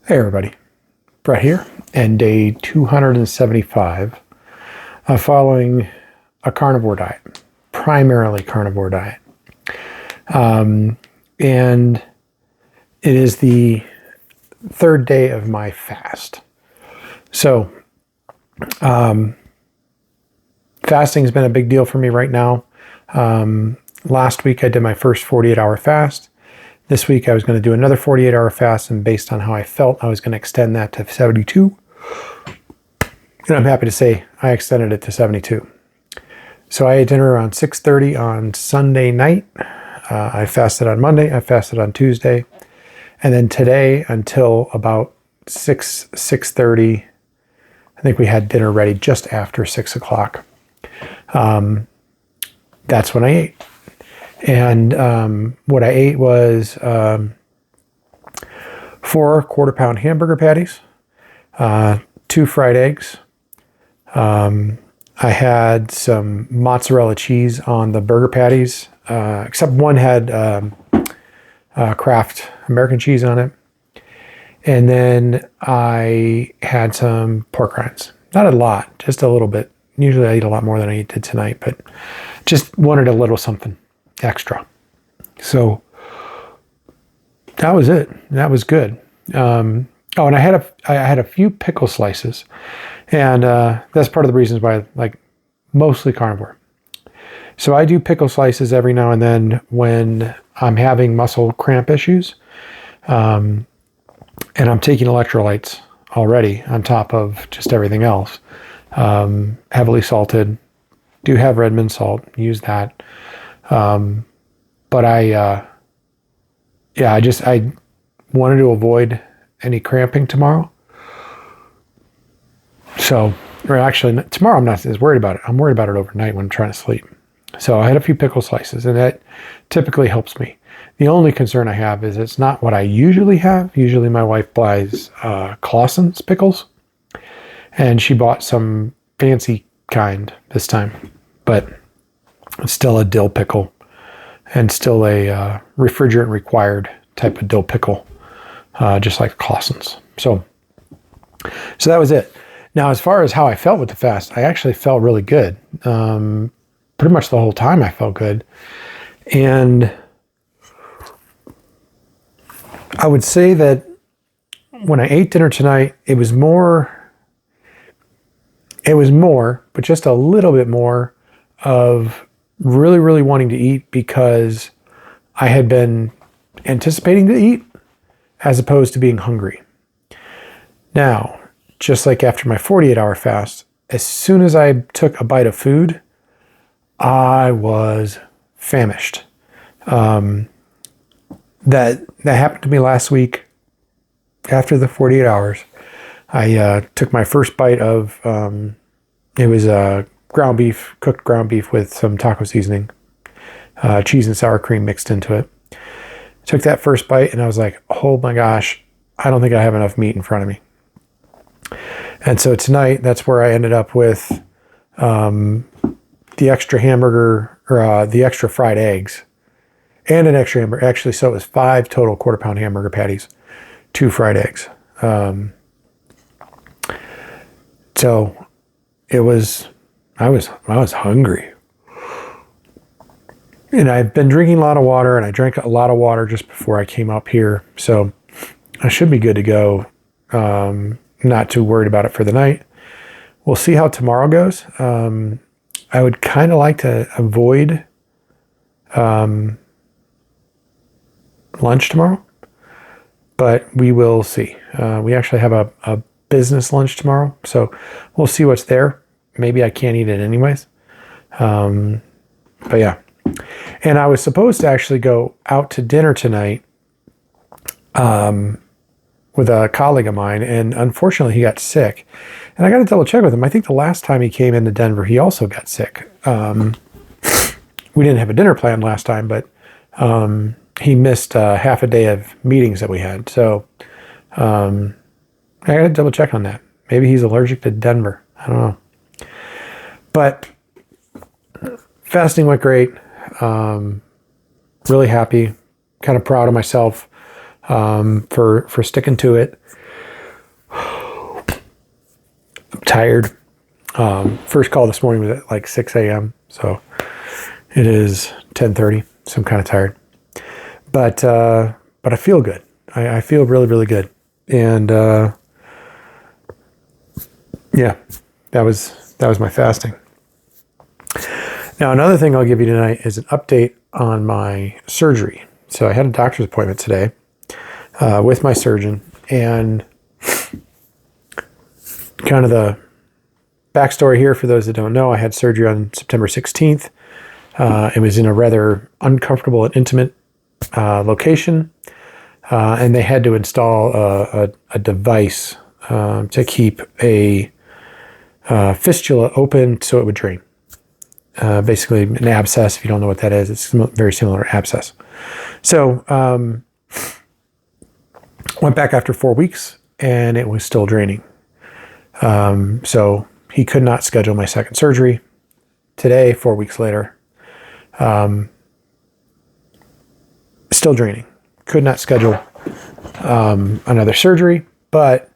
Hey everybody, Brett here, and day 275 following a carnivore diet, primarily carnivore diet. And it is the third day of my fast. So fasting has been a big deal for me right now. Last week I did my first 48-hour fast. This week I was going to do another 48-hour fast, and based on how I felt, I was going to extend that to 72. And I'm happy to say I extended it to 72. So I ate dinner around 6:30 on Sunday night. I fasted on Monday. I fasted on Tuesday. And then today until about 6:30, I think we had dinner ready just after 6 o'clock. That's when I ate. And what I ate was 4 quarter-pound hamburger patties, 2 fried eggs. I had some mozzarella cheese on the burger patties, except one had Kraft American cheese on it. And then I had some pork rinds. Not a lot, just a little bit. Usually I eat a lot more than I did tonight, but just wanted a little something extra. So that was it. That was good. And I had a few pickle slices, and that's part of the reasons why I like mostly carnivore. So I do pickle slices every now and then when I'm having muscle cramp issues, and I'm taking electrolytes already on top of just everything else. Heavily salted. Do have Redmond salt. Use that. But I wanted to avoid any cramping tomorrow. So, or actually tomorrow I'm not as worried about it. I'm worried about it overnight when I'm trying to sleep. So I had a few pickle slices, and that typically helps me. The only concern I have is it's not what I usually have. Usually my wife buys Clausen's pickles, and she bought some fancy kind this time, but it's still a dill pickle. And still a refrigerant required type of dill pickle, just like Clausen's. So that was it. Now, as far as how I felt with the fast, I actually felt really good. Pretty much the whole time I felt good. And I would say that when I ate dinner tonight, it was more, but just a little bit more of really, really wanting to eat because I had been anticipating to eat as opposed to being hungry. Now, just like after my 48-hour fast, as soon as I took a bite of food, I was famished. That happened to me last week after the 48 hours. I took my first bite of, it was cooked ground beef with some taco seasoning, cheese and sour cream mixed into it. Took that first bite and I was like, oh my gosh, I don't think I have enough meat in front of me. And so tonight, that's where I ended up with the extra hamburger, or the extra fried eggs, and an extra hamburger. Actually, so it was 5 total quarter-pound hamburger patties, 2 fried eggs. So it was... I was hungry. And I've been drinking a lot of water, and I drank a lot of water just before I came up here. So I should be good to go. Not too worried about it for the night. We'll see how tomorrow goes. I would kind of like to avoid lunch tomorrow, but we will see. We actually have a business lunch tomorrow, so we'll see what's there. Maybe I can't eat it anyways. But yeah. And I was supposed to actually go out to dinner tonight with a colleague of mine, and unfortunately he got sick. And I got to double check with him. I think the last time he came into Denver, he also got sick. We didn't have a dinner planned last time, but he missed half a day of meetings that we had. So I got to double check on that. Maybe he's allergic to Denver. I don't know. But fasting went great. Really happy, kind of proud of myself for sticking to it. I'm tired. First call this morning was at like 6 a.m. So it is 10:30. So I'm kind of tired, but I feel good. I feel really, really good. And yeah, that was my fasting. Now, another thing I'll give you tonight is an update on my surgery. So I had a doctor's appointment today with my surgeon, and kind of the backstory here for those that don't know, I had surgery on September 16th. It was in a rather uncomfortable and intimate location, and they had to install a device to keep a fistula open so it would drain. Basically, an abscess, if you don't know what that is, it's very similar to abscess. So, went back after 4 weeks, and it was still draining. So he could not schedule my second surgery today, 4 weeks later. Still draining. Could not schedule another surgery, but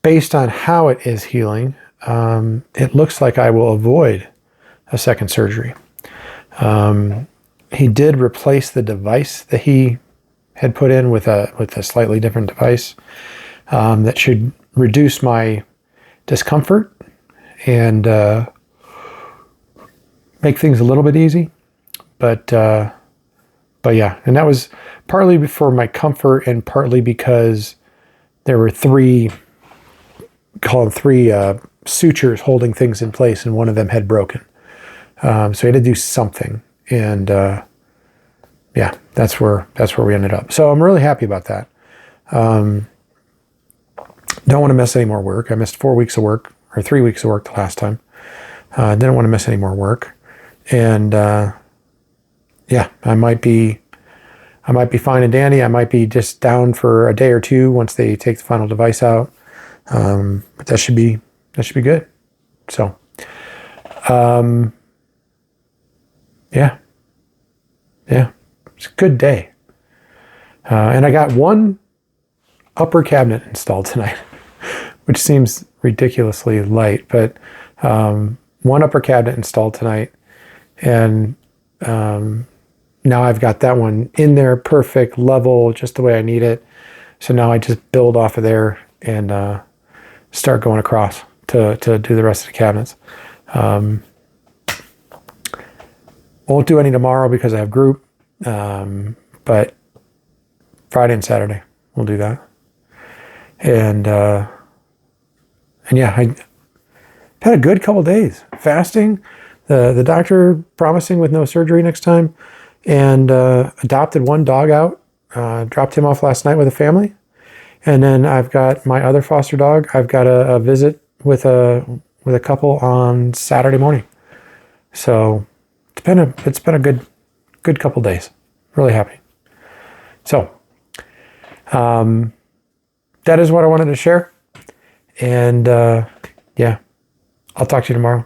based on how it is healing, it looks like I will avoid a second surgery. He did replace the device that he had put in with a slightly different device that should reduce my discomfort and make things a little bit easy. But yeah, and that was partly for my comfort and partly because there were three sutures holding things in place, and one of them had broken. So he had to do something, and yeah, that's where we ended up. So I'm really happy about that. Don't want to miss any more work. I missed 4 weeks of work, or 3 weeks of work the last time. Didn't want to miss any more work, and yeah, I might be fine and dandy. I might be just down for a day or two once they take the final device out, but that should be good. So. Yeah, it's a good day. And I got one upper cabinet installed tonight, which seems ridiculously light, but one upper cabinet installed tonight, and now I've got that one in there, perfect, level, just the way I need it. So now I just build off of there and start going across to do the rest of the cabinets. Won't do any tomorrow because I have group, but Friday and Saturday we'll do that. And yeah, I had a good couple days fasting. The doctor promising with no surgery next time, and adopted one dog out. Dropped him off last night with a family, and then I've got my other foster dog. I've got a visit with a couple on Saturday morning. So. It's been a good couple days. Really happy. So that is what I wanted to share. And yeah, I'll talk to you tomorrow.